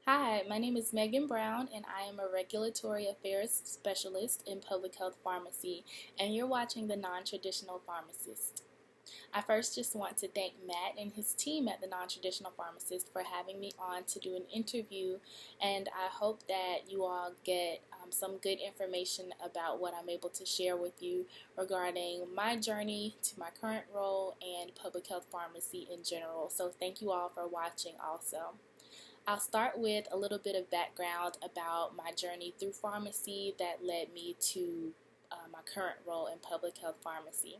Hi, my name is Megan Brown, and I am a Regulatory Affairs Specialist in Public Health Pharmacy, and you're watching the Nontraditional Pharmacist. I first just want to thank Matt and his team at the Nontraditional Pharmacist for having me on to do an interview, and I hope that you all get some good information about what I'm able to share with you regarding my journey to my current role and public health pharmacy in general. So thank you all for watching also. I'll start with a little bit of background about my journey through pharmacy that led me to my current role in public health pharmacy.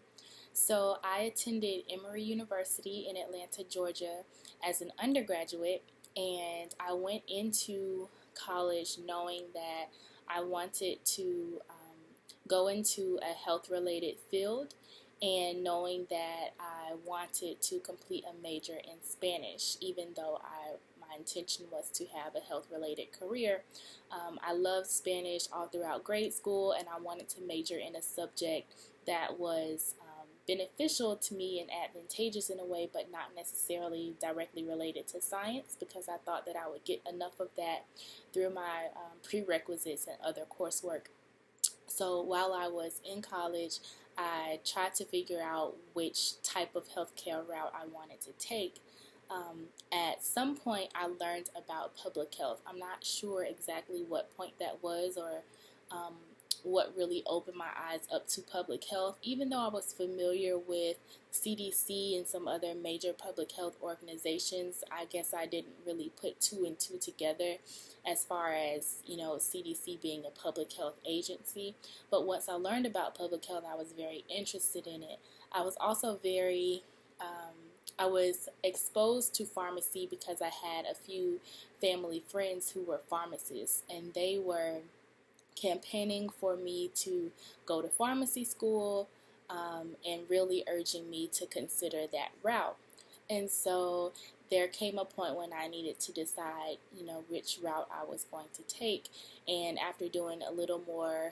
So I attended Emory University in Atlanta, Georgia as an undergraduate, and I went into college knowing that I wanted to go into a health-related field and knowing that I wanted to complete a major in Spanish, even though my intention was to have a health-related career. I loved Spanish all throughout grade school, and I wanted to major in a subject that was beneficial to me and advantageous in a way, but not necessarily directly related to science, because I thought that I would get enough of that through my prerequisites and other coursework. So while I was in college, I tried to figure out which type of healthcare route I wanted to take. At some point, I learned about public health. I'm not sure exactly what point that was or um, what really opened my eyes up to public health, even though I was familiar with CDC and some other major public health organizations. I guess I didn't really put two and two together as far as, CDC being a public health agency. But once I learned about public health, I was very interested in it. I was also I was exposed to pharmacy because I had a few family friends who were pharmacists, and they were campaigning for me to go to pharmacy school and really urging me to consider that route. And so there came a point when I needed to decide, which route I was going to take. And after doing a little more,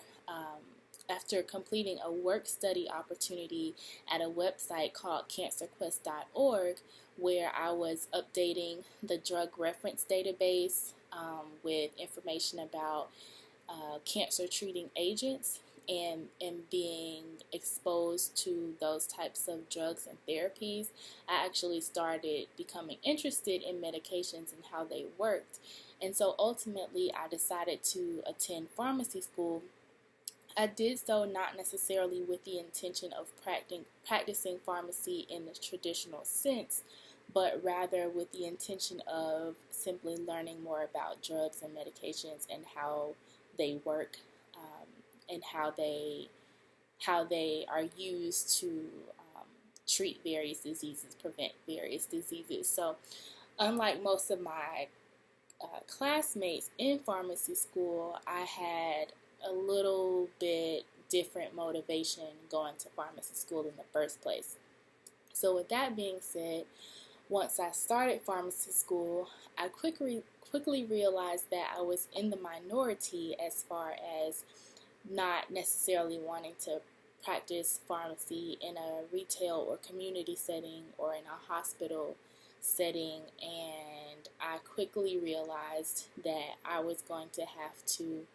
after completing a work study opportunity at a website called cancerquest.org, where I was updating the drug reference database with information about cancer treating agents and being exposed to those types of drugs and therapies, I actually started becoming interested in medications and how they worked. And so ultimately, I decided to attend pharmacy school. I did so not necessarily with the intention of practicing pharmacy in the traditional sense, but rather with the intention of simply learning more about drugs and medications and how they work, and how they are used to treat various diseases, prevent various diseases. So, unlike most of my classmates in pharmacy school, I had a little bit different motivation going to pharmacy school in the first place. So, with that being said, once I started pharmacy school, I quickly realized that I was in the minority as far as not necessarily wanting to practice pharmacy in a retail or community setting or in a hospital setting, and I quickly realized that I was going to have to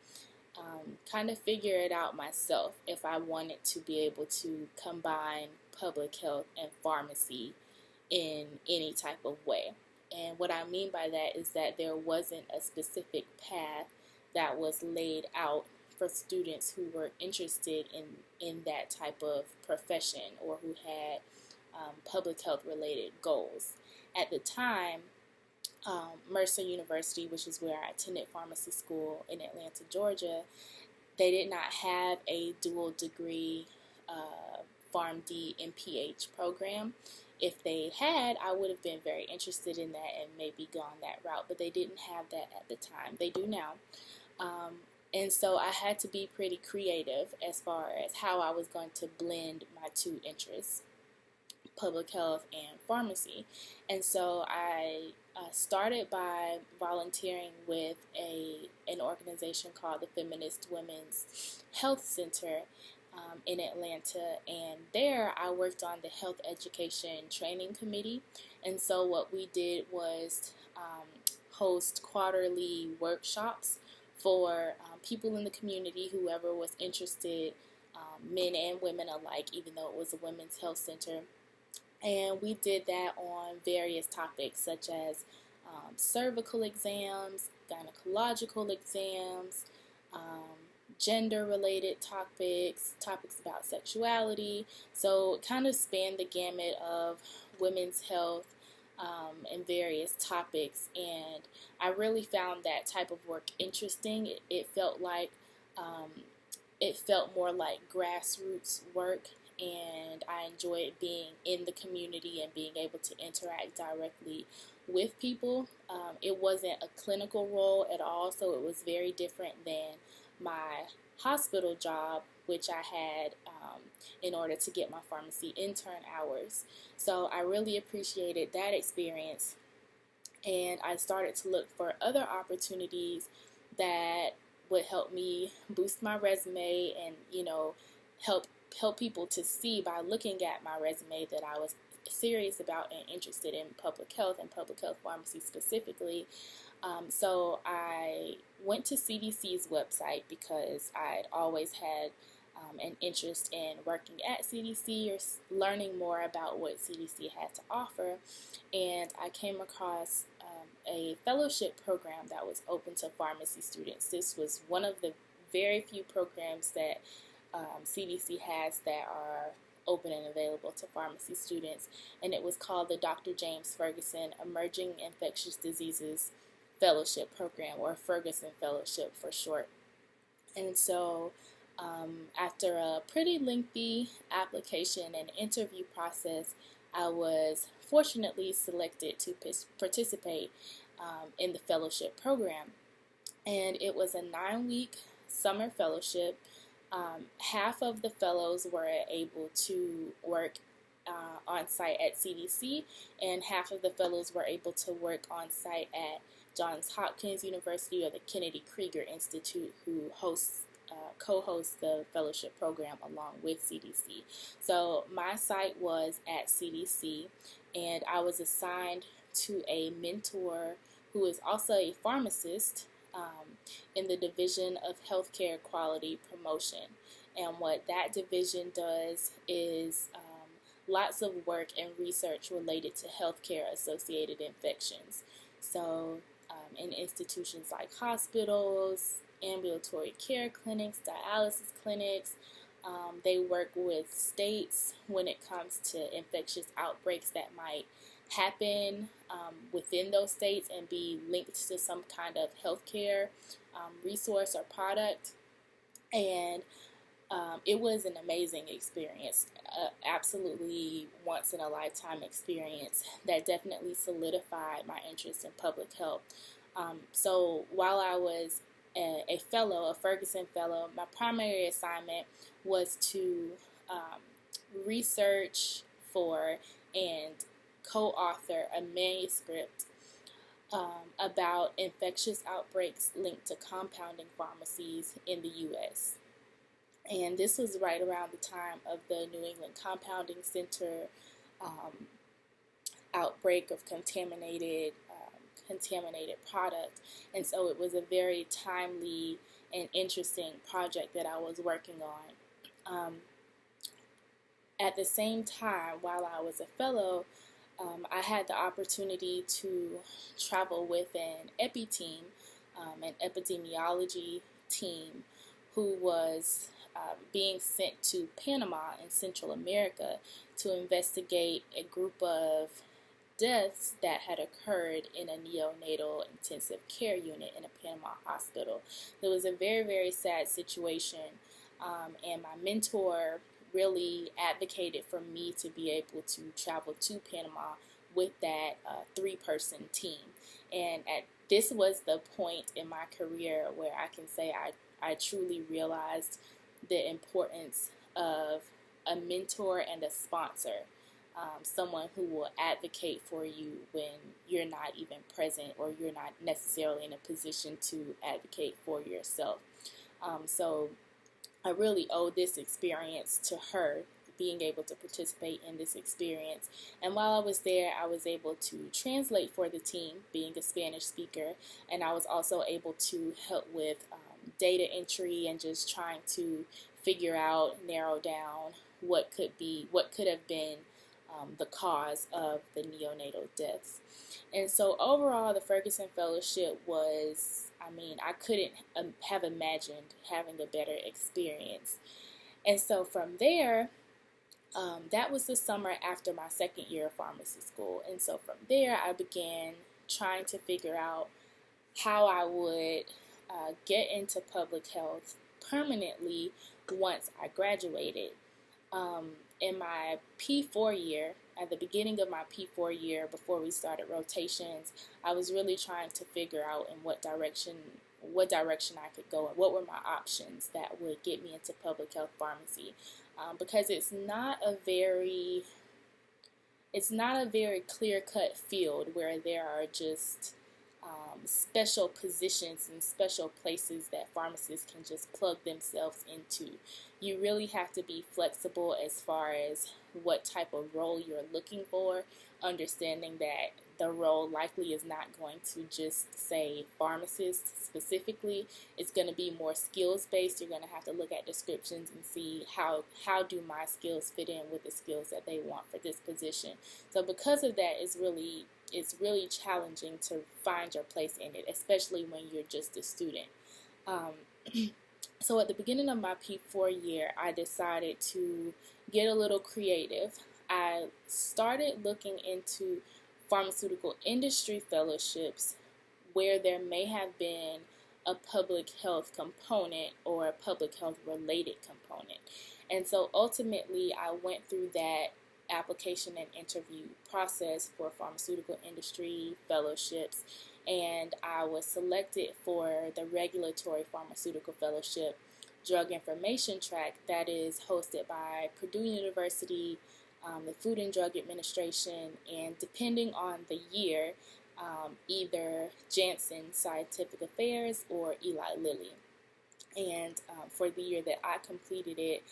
kind of figure it out myself if I wanted to be able to combine public health and pharmacy in any type of way. And what I mean by that is that there wasn't a specific path that was laid out for students who were interested in that type of profession or who had public health related goals. At the time, Mercer University, which is where I attended pharmacy school in Atlanta, Georgia, they did not have a dual degree PharmD and PH program. If they had, I would have been very interested in that and maybe gone that route, but they didn't have that at the time. They do now. And so I had to be pretty creative as far as how I was going to blend my two interests, public health and pharmacy. And so I started by volunteering with an organization called the Feminist Women's Health Center in Atlanta, and there I worked on the Health Education Training Committee. And so what we did was host quarterly workshops for people in the community, whoever was interested, men and women alike, even though it was a women's health center. And we did that on various topics such as cervical exams, gynecological exams, gender-related topics, topics about sexuality. So it kind of spanned the gamut of women's health and various topics. And I really found that type of work interesting. It felt more like grassroots work, and I enjoyed being in the community and being able to interact directly with people. It wasn't a clinical role at all, so it was very different than my hospital job, which I had in order to get my pharmacy intern hours. So I really appreciated that experience, and I started to look for other opportunities that would help me boost my resume and, help people to see by looking at my resume that I was serious about and interested in public health and public health pharmacy specifically. So I went to CDC's website because I'd always had an interest in working at CDC or learning more about what CDC had to offer. And I came across a fellowship program that was open to pharmacy students. This was one of the very few programs that CDC has that are open and available to pharmacy students, and it was called the Dr. James Ferguson Emerging Infectious Diseases Fellowship Program, or Ferguson Fellowship for short. And so after a pretty lengthy application and interview process, I was fortunately selected to participate in the fellowship program. And it was a 9-week summer fellowship. Half of the fellows were able to work on site at CDC, and half of the fellows were able to work on site at Johns Hopkins University or the Kennedy Krieger Institute, who co-hosts the fellowship program along with CDC. So my site was at CDC, and I was assigned to a mentor who is also a pharmacist in the Division of Healthcare Quality Promotion. And what that division does is lots of work and research related to healthcare associated infections. So in institutions like hospitals, ambulatory care clinics, dialysis clinics, they work with states when it comes to infectious outbreaks that might happen within those states and be linked to some kind of healthcare resource or product. And it was an amazing experience, absolutely once in a lifetime experience that definitely solidified my interest in public health. So while I was a fellow, a Ferguson fellow, my primary assignment was to research for and co-author a manuscript about infectious outbreaks linked to compounding pharmacies in the U.S. And this was right around the time of the New England Compounding Center outbreak of contaminated product. And so it was a very timely and interesting project that I was working on. At the same time, while I was a fellow, I had the opportunity to travel with an team, an epidemiology team, who was being sent to Panama in Central America to investigate a group of deaths that had occurred in a neonatal intensive care unit in a Panama hospital. It was a very, very sad situation, and my mentor really advocated for me to be able to travel to Panama with that 3-person team. And this was the point in my career where I can say I truly realized the importance of a mentor and a sponsor, someone who will advocate for you when you're not even present or you're not necessarily in a position to advocate for yourself. So I really owe this experience to her, being able to participate in this experience. And while I was there, I was able to translate for the team, being a Spanish speaker, and I was also able to help with data entry and just trying to figure out, narrow down what could have been the cause of the neonatal deaths. And so overall, the Ferguson Fellowship was, I couldn't have imagined having a better experience. And so from there, that was the summer after my second year of pharmacy school. And so from there, I began trying to figure out how I would get into public health permanently once I graduated. In my P4 year, at the beginning of my P4 year, before we started rotations, I was really trying to figure out in what direction I could go and what were my options that would get me into public health pharmacy, because it's not a very clear-cut field where there are just special positions and special places that pharmacists can just plug themselves into. You really have to be flexible as far as what type of role you're looking for, understanding that the role likely is not going to just say pharmacist specifically. It's going to be more skills based. You're going to have to look at descriptions and see how do my skills fit in with the skills that they want for this position. So because of that, it's really challenging to find your place in it, especially when you're just a student. So at the beginning of my P4 year, I decided to get a little creative. I started looking into pharmaceutical industry fellowships where there may have been a public health component or a public health related component. And so ultimately, I went through that application and interview process for pharmaceutical industry fellowships, and I was selected for the regulatory pharmaceutical fellowship drug information track that is hosted by Purdue University, the Food and Drug Administration, and depending on the year, either Janssen Scientific Affairs or Eli Lilly. And for the year that I completed it,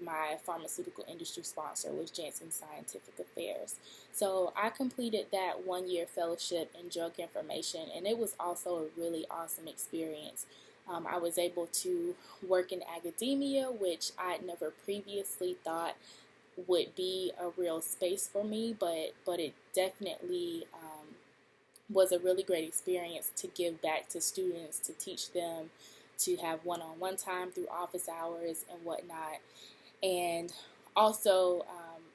my pharmaceutical industry sponsor was Janssen Scientific Affairs. So I completed that 1-year fellowship in drug information, and it was also a really awesome experience. I was able to work in academia, which I'd never previously thought would be a real space for me, but it definitely was a really great experience to give back to students, to teach them, to have one-on-one time through office hours and whatnot. And also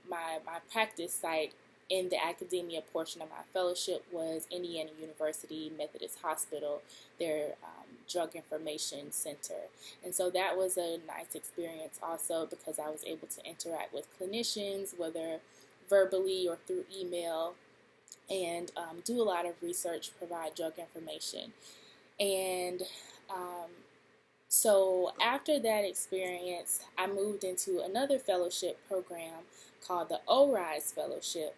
my practice site in the academia portion of my fellowship was Indiana University Methodist Hospital, their drug information center. And so that was a nice experience also because I was able to interact with clinicians, whether verbally or through email, and do a lot of research, provide drug information. And so after that experience, I moved into another fellowship program called the Oras Fellowship.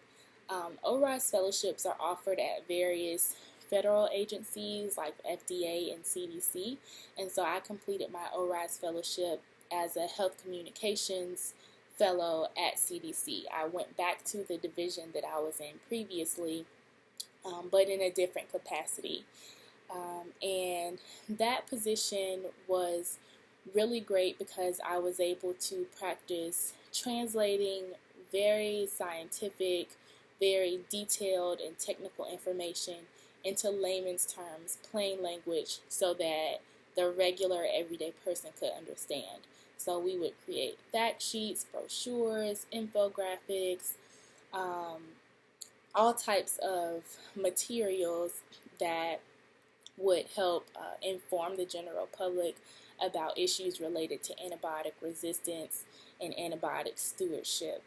Oras Fellowships are offered at various federal agencies like FDA and CDC. And so I completed my Oras Fellowship as a health communications fellow at CDC. I went back to the division that I was in previously, but in a different capacity. And that position was really great because I was able to practice translating very scientific, very detailed and technical information into layman's terms, plain language, so that the regular everyday person could understand. So we would create fact sheets, brochures, infographics, all types of materials that would help inform the general public about issues related to antibiotic resistance and antibiotic stewardship.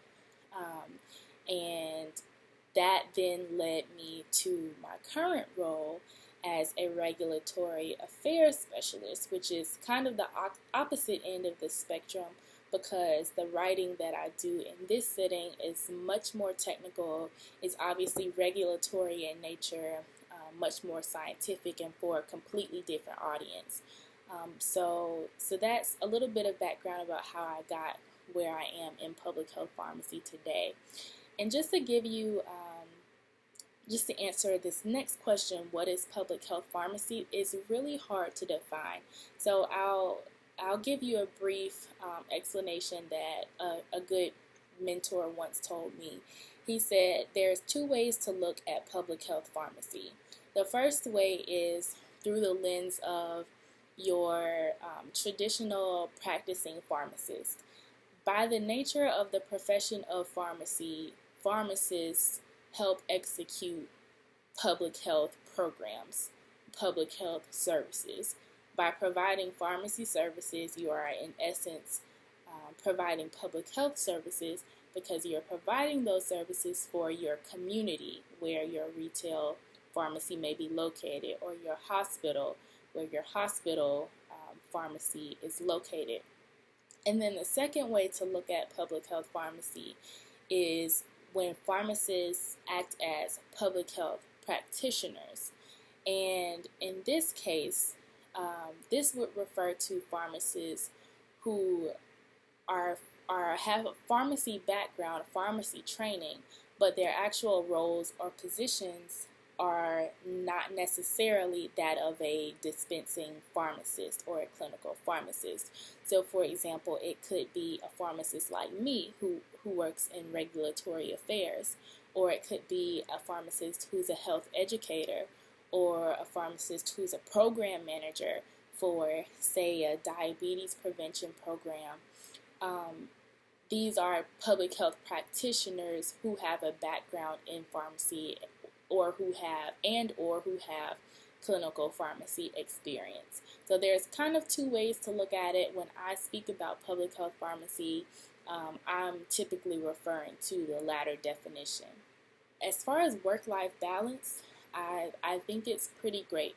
And that then led me to my current role as a regulatory affairs specialist, which is kind of the opposite end of the spectrum because the writing that I do in this setting is much more technical. It's obviously regulatory in nature, much more scientific, and for a completely different audience. So that's a little bit of background about how I got where I am in public health pharmacy today. And just to give you, just to answer this next question, what is public health pharmacy, is really hard to define. So I'll give you a brief explanation that a good mentor once told me. He said there's two ways to look at public health pharmacy. The first way is through the lens of your traditional practicing pharmacist. By the nature of the profession of pharmacy, pharmacists help execute public health programs, public health services. By providing pharmacy services, you are in essence providing public health services, because you're providing those services for your community where your retail pharmacy may be located, or your hospital where your hospital pharmacy is located. And then the second way to look at public health pharmacy is when pharmacists act as public health practitioners. And in this case, this would refer to pharmacists who have a pharmacy background, pharmacy training, but their actual roles or positions are not necessarily that of a dispensing pharmacist or a clinical pharmacist. So, for example, it could be a pharmacist like me who works in regulatory affairs, or it could be a pharmacist who's a health educator, or a pharmacist who's a program manager for, say, a diabetes prevention program. These are public health practitioners who have a background in pharmacy, or who have clinical pharmacy experience. So there's kind of two ways to look at it. When I speak about public health pharmacy, I'm typically referring to the latter definition. As far as work-life balance, I think it's pretty great.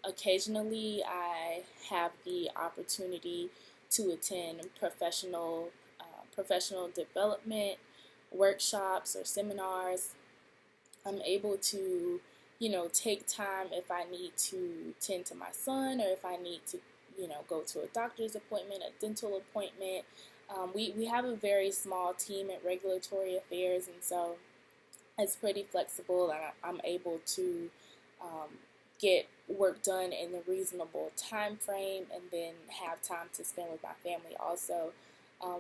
Occasionally, I have the opportunity to attend professional development workshops or seminars. I'm able to, take time if I need to tend to my son, or if I need to, go to a doctor's appointment, a dental appointment. We have a very small team at Regulatory Affairs, and so it's pretty flexible, and I'm able to get work done in a reasonable time frame, and then have time to spend with my family also.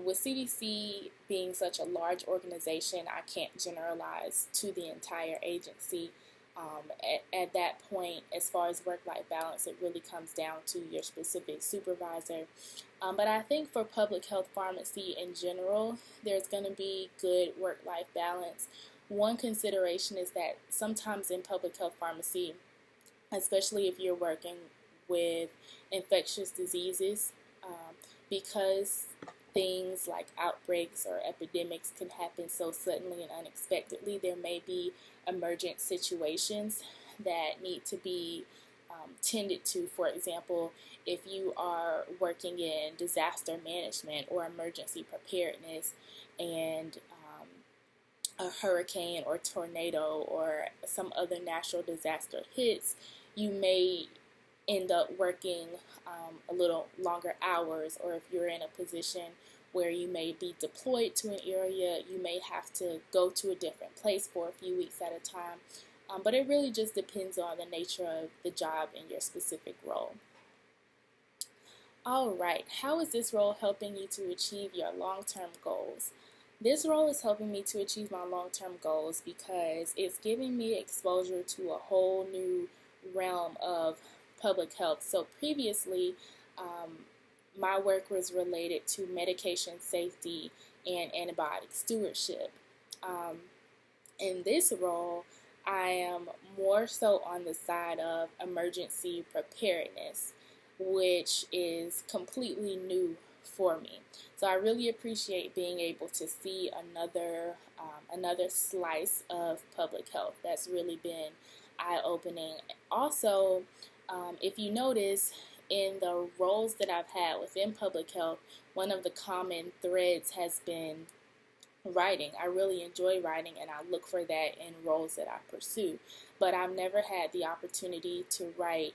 With CDC being such a large organization, I can't generalize to the entire agency. At that point, as far as work-life balance, it really comes down to your specific supervisor. But I think for public health pharmacy in general, there's going to be good work-life balance. One consideration is that sometimes in public health pharmacy, especially if you're working with infectious diseases, because things like outbreaks or epidemics can happen so suddenly and unexpectedly, there may be emergent situations that need to be tended to. For example, if you are working in disaster management or emergency preparedness, and a hurricane or tornado or some other natural disaster hits, you may end up working a little longer hours, or if you're in a position where you may be deployed to an area, you may have to go to a different place for a few weeks at a time. But it really just depends on the nature of the job and your specific role. All right, how is this role helping you to achieve your long-term goals? This role is helping me to achieve my long-term goals because it's giving me exposure to a whole new realm of public health. So previously, my work was related to medication safety and antibiotic stewardship. In this role, I am more so on the side of emergency preparedness, which is completely new for me. So I really appreciate being able to see another slice of public health. That's really been eye-opening. Also, if you notice, in the roles that I've had within public health, one of the common threads has been writing. I really enjoy writing, and I look for that in roles that I pursue. But I've never had the opportunity to write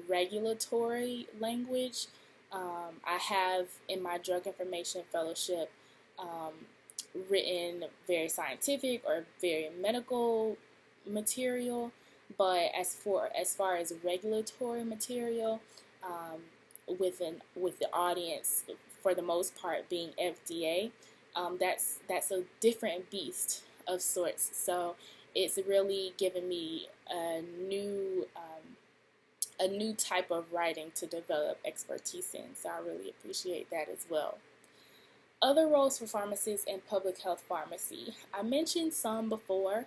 regulatory language. I have in my drug information fellowship written very scientific or very medical material, but as far as regulatory material, with the audience for the most part being FDA, that's a different beast of sorts. So it's really given me a new type of writing to develop expertise in. So I really appreciate that as well. Other roles for pharmacists in public health pharmacy. I mentioned some before,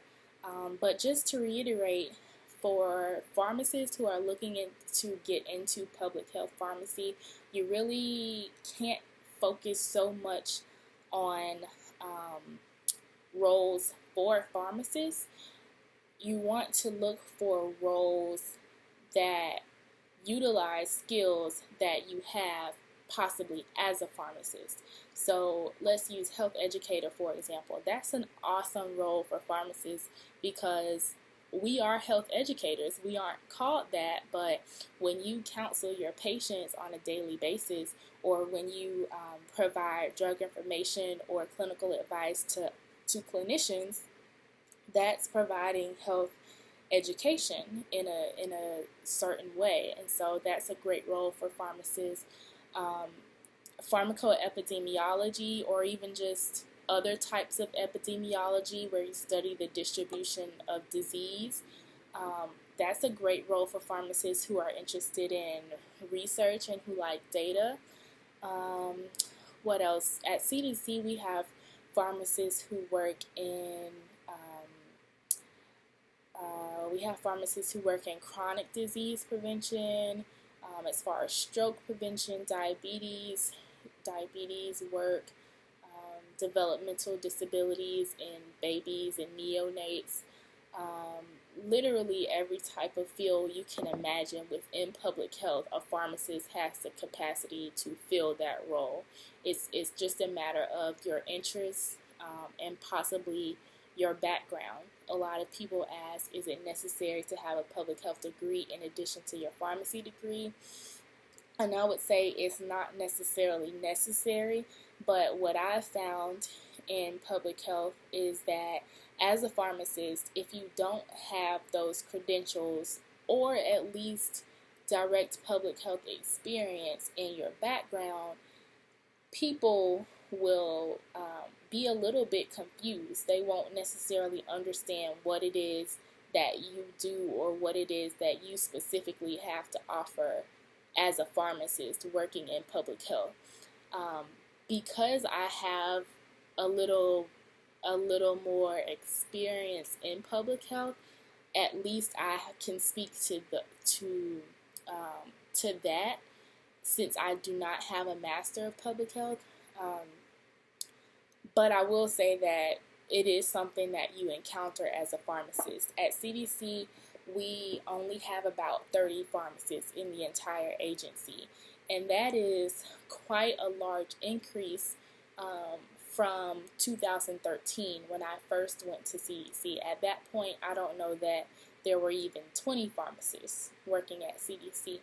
but just to reiterate, for pharmacists who are looking to get into public health pharmacy, you really can't focus so much on roles for pharmacists. You want to look for roles that utilize skills that you have possibly as a pharmacist. So let's use health educator, for example. That's an awesome role for pharmacists because we are health educators. We aren't called that, but when you counsel your patients on a daily basis, or when you provide drug information or clinical advice to clinicians, that's providing health education in a certain way. And so that's a great role for pharmacists. Pharmacoepidemiology, or even just other types of epidemiology where you study the distribution of disease. That's a great role for pharmacists who are interested in research and who like data. What else? At CDC, we have pharmacists who work in chronic disease prevention, as far as stroke prevention, diabetes work, developmental disabilities in babies and neonates. Literally every type of field you can imagine within public health, a pharmacist has the capacity to fill that role. It's just a matter of your interests and possibly your background. A lot of people ask, is it necessary to have a public health degree in addition to your pharmacy degree? And I would say it's not necessarily necessary, but what I've found in public health is that as a pharmacist, if you don't have those credentials or at least direct public health experience in your background, people will be a little bit confused. They won't necessarily understand what it is that you do or what it is that you specifically have to offer as a pharmacist working in public health. Because I have a little more experience in public health, at least I can speak to that, since I do not have a master of public health. But I will say that it is something that you encounter as a pharmacist. At CDC, we only have about 30 pharmacists in the entire agency, and that is quite a large increase from 2013 when I first went to CDC. At that point, I don't know that there were even 20 pharmacists working at CDC.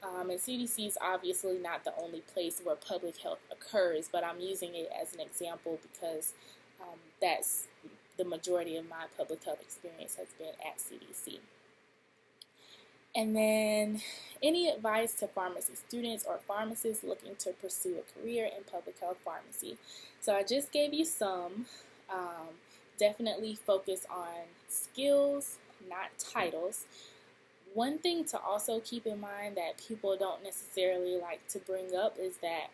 And CDC is obviously not the only place where public health occurs, but I'm using it as an example because that's the majority of my public health experience has been at CDC. And then any advice to pharmacy students or pharmacists looking to pursue a career in public health pharmacy. So I just gave you some. Definitely focus on skills, not titles. One thing to also keep in mind that people don't necessarily like to bring up is that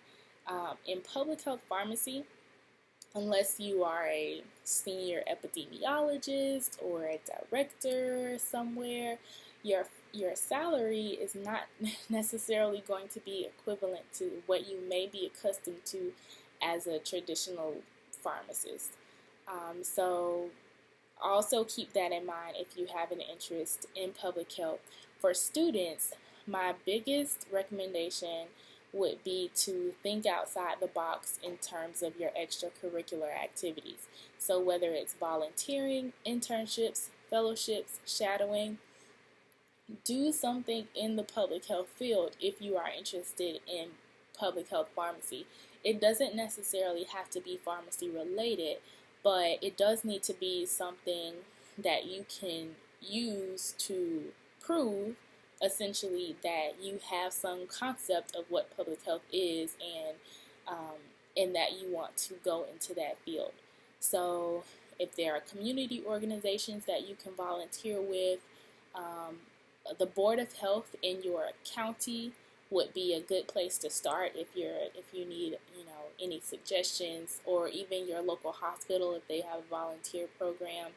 in public health pharmacy, unless you are a senior epidemiologist or a director somewhere, your salary is not necessarily going to be equivalent to what you may be accustomed to as a traditional pharmacist. So also keep that in mind if you have an interest in public health. For students, my biggest recommendation would be to think outside the box in terms of your extracurricular activities. So whether it's volunteering, internships, fellowships, shadowing, do something in the public health field if you are interested in public health pharmacy. It doesn't necessarily have to be pharmacy related, but it does need to be something that you can use to prove essentially that you have some concept of what public health is, and that you want to go into that field. So if there are community organizations that you can volunteer with, the Board of Health in your county would be a good place to start if you need any suggestions, or even your local hospital if they have a volunteer program.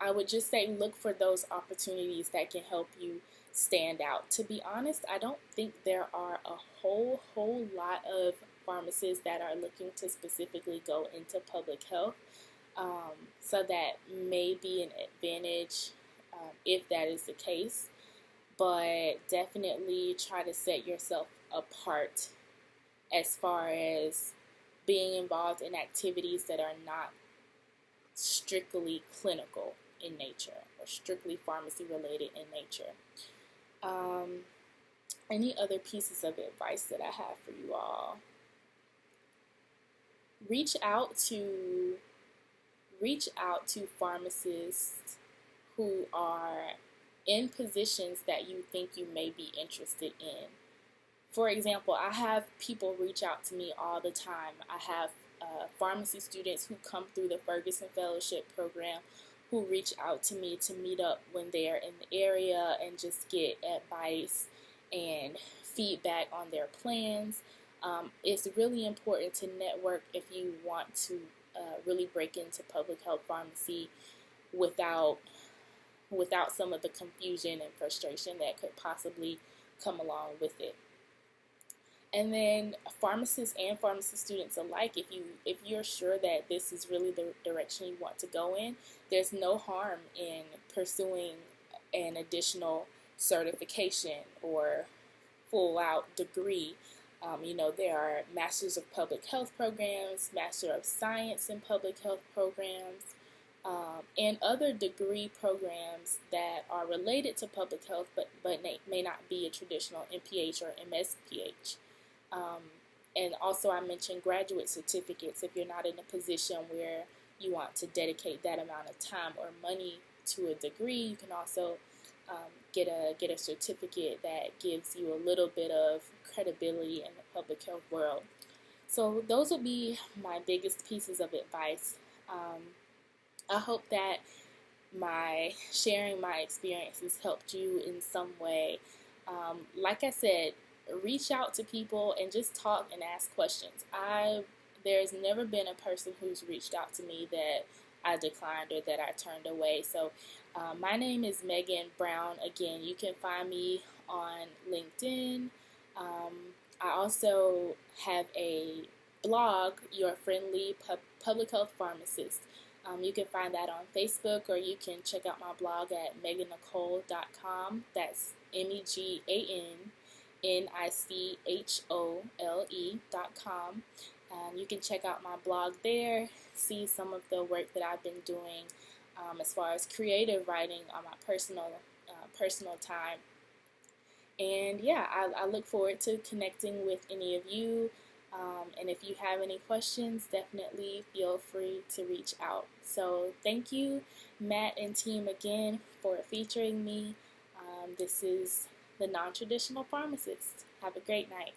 I would just say look for those opportunities that can help you stand out. To be honest, I don't think there are a whole lot of pharmacists that are looking to specifically go into public health. So that may be an advantage if that is the case. But definitely try to set yourself apart as far as being involved in activities that are not strictly clinical in nature or strictly pharmacy related in nature. Any other pieces of advice that I have for you all? Reach out to pharmacists who are in positions that you think you may be interested in. For example, I have people reach out to me all the time. I have pharmacy students who come through the Ferguson Fellowship program who reach out to me to meet up when they are in the area and just get advice and feedback on their plans. It's really important to network if you want to really break into public health pharmacy without some of the confusion and frustration that could possibly come along with it. And then pharmacists and pharmacy students alike, if you're sure that this is really the direction you want to go in, there's no harm in pursuing an additional certification or full-out degree. There are Masters of Public Health programs, Master of Science in Public Health programs, and other degree programs that are related to public health, but may not be a traditional MPH or MSPH. And also I mentioned graduate certificates. If you're not in a position where you want to dedicate that amount of time or money to a degree, you can also get a certificate that gives you a little bit of credibility in the public health world. So those would be my biggest pieces of advice. I hope that my sharing my experiences helped you in some way. Like I said, reach out to people and just talk and ask questions. There's never been a person who's reached out to me that I declined or that I turned away. So my name is Megan Brown. Again, you can find me on LinkedIn. I also have a blog, Your Friendly Public Health Pharmacist. You can find that on Facebook, or you can check out my blog at megannicole.com. That's MEGANNICHOLE.com. You can check out my blog there, see some of the work that I've been doing as far as creative writing on my personal time. And yeah, I look forward to connecting with any of you. And if you have any questions, definitely feel free to reach out. So thank you, Matt and team, again for featuring me. This is the Nontraditional Pharmacist. Have a great night.